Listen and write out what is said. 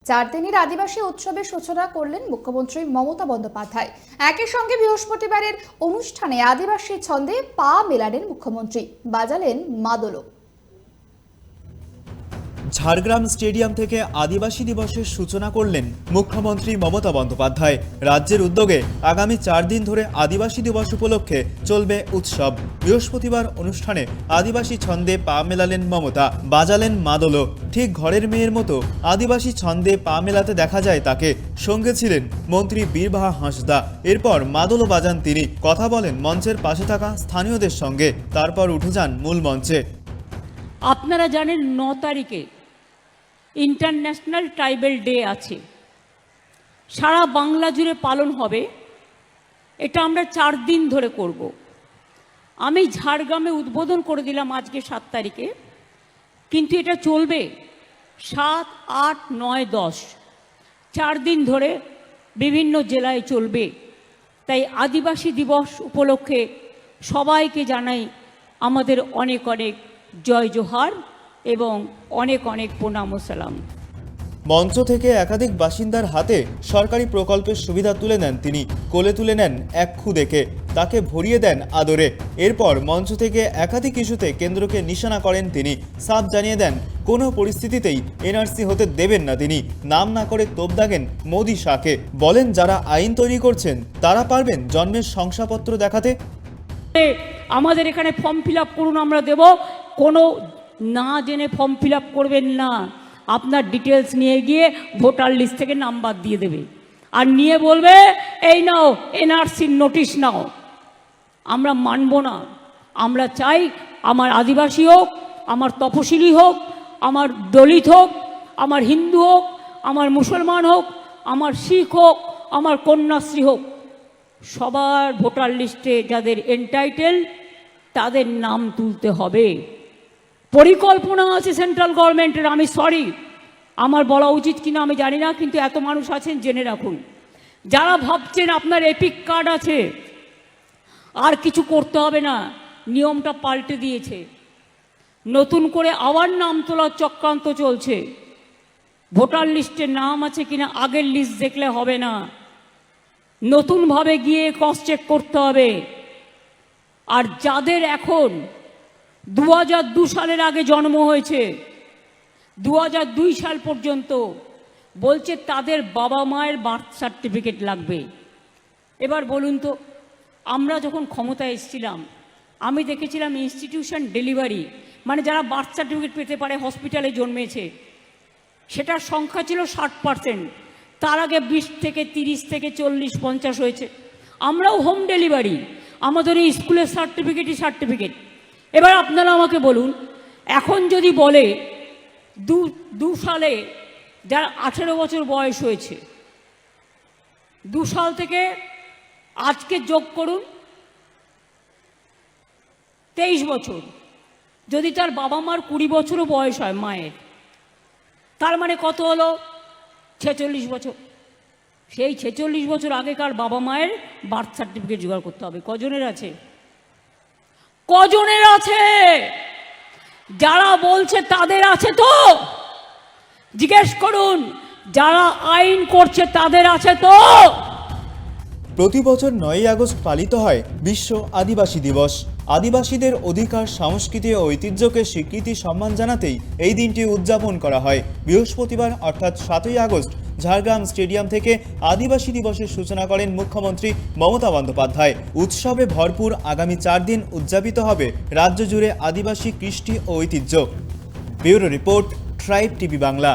4 দিনের আদিবাসী উৎসবের সূচনা করলেন মুখ্যমন্ত্রী মমতা বন্দ্যোপাধ্যায়। একই সঙ্গে বৃহস্পতিবারের অনুষ্ঠানে আদিবাসী ছন্দে পা মেলালেন মুখ্যমন্ত্রী, বাজালেন মাদলও। ঝাড়গ্রাম স্টেডিয়াম থেকে আদিবাসী দিবসের সূচনা করলেন মুখ্যমন্ত্রী মমতা বন্দ্যোপাধ্যায়। রাজ্যের উদ্যোগে আগামী 4 দিন ধরে আদিবাসী দিবস উপলক্ষে চলবে উৎসব। বৃহস্পতিবার অনুষ্ঠানে আদিবাসী ছন্দে পা মেলালেন মমতা, বাজালেন মাদলও। ঠিক ঘরের মেয়ের মতো আদিবাসী ছন্দে পা মেলাতে দেখা যায় তাকে। সঙ্গে ছিলেন মন্ত্রী বীরবাহা হাঁসদা। এরপর মাদলও বাজান তিনি, কথা বলেন মঞ্চের পাশে থাকা স্থানীয়দের সঙ্গে, তারপর উঠে যান মূল মঞ্চে। আপনারা জানেন 9 তারিখে ইন্টারন্যাশনাল ট্রাইবাল ডে আছে, সারা বাংলা জুড়ে পালন হবে। এটা আমরা 4 দিন ধরে করব। আমি ঝাড়গ্রামে উদ্বোধন করে দিলাম আজকে 7 তারিখে, কিন্তু এটা চলবে 7, 8, 9, 10 4 দিন ধরে বিভিন্ন জেলায় চলবে। তাই আদিবাসী দিবস উপলক্ষে সবাইকে জানাই আমাদের অনেক অনেক জয় জোহার এবং অনেক অনেক প্রণাম ও সালাম। মঞ্চ থেকে একাধিক বাসিন্দার হাতে সরকারি প্রকল্পের সুবিধা তুলে নেন তিনি, কোলে তুলে নেন এক খুদেকে, তাকে ভরিয়ে দেন আদরে। এরপর মঞ্চ থেকে একাধিক ইস্যুতে কেন্দ্রকে নিশানা করেন তিনি, সাফ জানিয়ে দেন কোনো পরিস্থিতিতেই এনআরসি হতে দেবেন না তিনি। নাম না করে তোপ দাগেন মোদি শাহকে, বলেন যারা আইন তৈরি করছেন তারা পারবেন জন্মের শংসাপত্র দেখাতে। আমাদের এখানে ফর্ম ফিল আপ করুন, আমরা দেব। কোনো না জেনে ফর্ম ফিল আপ করবেন না। আপনার ডিটেলস নিয়ে গিয়ে ভোটার লিস্ট থেকে নাম বাদ দিয়ে দেবে, আর নিয়ে বলবে এই নাও এনআরসির নোটিশ নাও। আমরা মানব না। আমরা চাই আমার আদিবাসী হোক, আমার তপশিলি হোক, আমার দলিত হোক, আমার হিন্দু হোক, আমার মুসলমান হোক, আমার শিখ হোক, আমার কন্যাশ্রী হোক, সবার ভোটার লিস্টে যাদের এনটাইটেল তাদের নাম তুলতে হবে। পরিকল্পনা আছে সেন্ট্রাল গভর্নমেন্টের। আমি সরি, আমার বলা উচিত কিনা আমি জানি না, কিন্তু এত মানুষ আছেন জেনে রাখুন। যারা ভাবছেন আপনার এপিক কার্ড আছে আর কিছু করতে হবে না, নিয়মটা পাল্টে দিয়েছে। নতুন করে আবার নাম তোলার চক্রান্ত চলছে। ভোটার লিস্টে নাম আছে কিনা আগের লিস্ট দেখলে হবে না, নতুনভাবে গিয়ে ক্রস চেক করতে হবে। আর যাদের এখন 2002 সালের আগে জন্ম হয়েছে, 2002 সাল পর্যন্ত, বলছে তাদের বাবা মায়ের বার্থ সার্টিফিকেট লাগবে। এবার বলুন তো, আমরা যখন ক্ষমতায় এসেছিলাম আমি দেখেছিলাম ইনস্টিটিউশন ডেলিভারি, মানে যারা বার্থ সার্টিফিকেট পেতে পারে হসপিটালে জন্মেছে, সেটার সংখ্যা ছিল 60%। তার আগে 20 থেকে 30 থেকে 40, 50 হয়েছে। আমরাও হোম ডেলিভারি, আমাদের এই স্কুলের সার্টিফিকেট। এবার আপনারা আমাকে বলুন, এখন যদি বলে 2 সালে যার 18 বছর বয়স হয়েছে, 2 সাল থেকে আজকে যোগ করুন 23 বছর, যদি তার বাবা মার 20 বছরও বয়স হয় মায়ের, তার মানে কত হলো? 46 বছর। সেই 46 বছর আগেকার বাবা মায়ের বার্থ সার্টিফিকেট জোগাড় করতে হবে। কজনের আছে? কজনের আছে? যারা বলছে তাদের আছে তো? জিজ্ঞেস করুন, যারা আইন করছে তাদের আছে তো? প্রতি বছর 9ই আগস্ট পালিত হয় বিশ্ব আদিবাসী দিবস। আদিবাসীদের অধিকার, সংস্কৃতি ও ঐতিহ্যকে স্বীকৃতি সম্মান জানাতেই এই দিনটি উদযাপন করা হয়। বৃহস্পতিবার অর্থাৎ 7ই আগস্ট ঝাড়গ্রাম স্টেডিয়াম থেকে আদিবাসী দিবসের সূচনা করেন মুখ্যমন্ত্রী মমতা বন্দ্যোপাধ্যায়। উৎসবে ভরপুর আগামী 4 দিন উদযাপিত হবে রাজ্য জুড়ে আদিবাসী কৃষ্টি ও ঐতিহ্য। Bureau report, tribe TV Bangla.